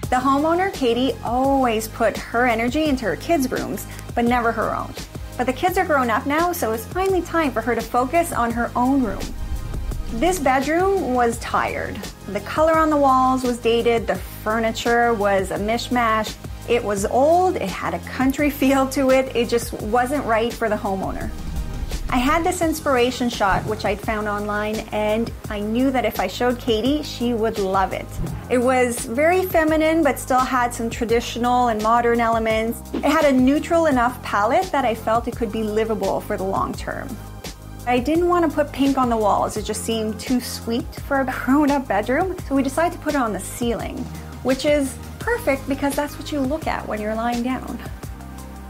The homeowner, Katie, always put her energy into her kids' rooms, but never her own. But the kids are grown up now, so it's finally time for her to focus on her own room. This bedroom was tired. The color on the walls was dated, the furniture was a mishmash. It was old, it had a country feel to it, it just wasn't right for the homeowner. I had this inspiration shot, which I'd found online, and I knew that if I showed Katie, she would love it. It was very feminine, but still had some traditional and modern elements. It had a neutral enough palette that I felt it could be livable for the long term. I didn't want to put pink on the walls, it just seemed too sweet for a grown-up bedroom, so we decided to put it on the ceiling, which is perfect because that's what you look at when you're lying down.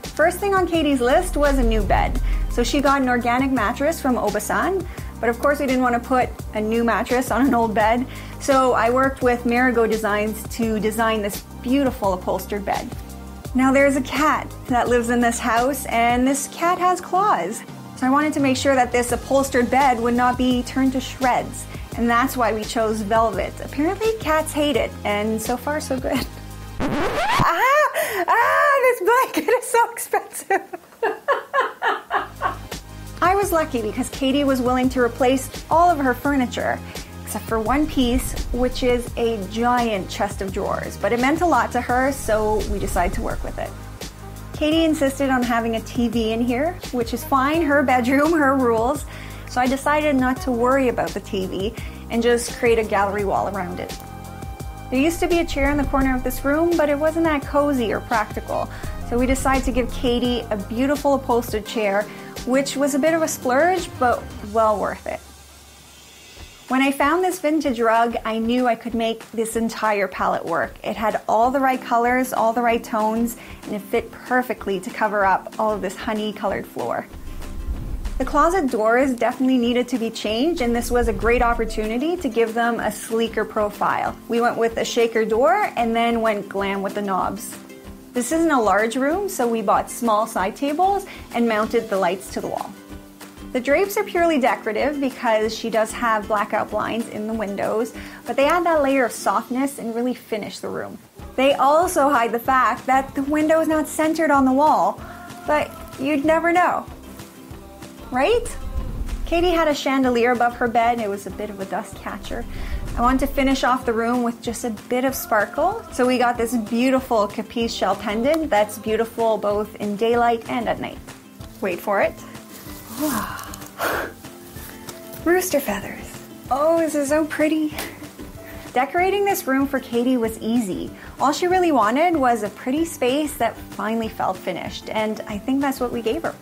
First thing on Katie's list was a new bed. So she got an organic mattress from Obasan, but of course we didn't want to put a new mattress on an old bed. So I worked with Marigo Designs to design this beautiful upholstered bed. Now there's a cat that lives in this house, and this cat has claws. So I wanted to make sure that this upholstered bed would not be turned to shreds. And that's why we chose velvet. Apparently cats hate it, and so far so good. This blanket is so expensive. I was lucky because Katie was willing to replace all of her furniture, except for one piece, which is a giant chest of drawers. But it meant a lot to her, so we decided to work with it. Katie insisted on having a TV in here, which is fine, her bedroom, her rules. So I decided not to worry about the TV and just create a gallery wall around it. There used to be a chair in the corner of this room, but it wasn't that cozy or practical. So we decided to give Katie a beautiful upholstered chair, which was a bit of a splurge, but well worth it. When I found this vintage rug, I knew I could make this entire palette work. It had all the right colors, all the right tones, and it fit perfectly to cover up all of this honey-colored floor. The closet doors definitely needed to be changed, and this was a great opportunity to give them a sleeker profile. We went with a shaker door and then went glam with the knobs. This isn't a large room, so we bought small side tables and mounted the lights to the wall. The drapes are purely decorative because she does have blackout blinds in the windows, but they add that layer of softness and really finish the room. They also hide the fact that the window is not centered on the wall, but you'd never know. Right? Katie had a chandelier above her bed. It was a bit of a dust catcher. I wanted to finish off the room with just a bit of sparkle, so we got this beautiful capiz shell pendant that's beautiful both in daylight and at night. Wait for it. Rooster feathers. Oh, this is so pretty. Decorating this room for Katie was easy. All she really wanted was a pretty space that finally felt finished, and I think that's what we gave her.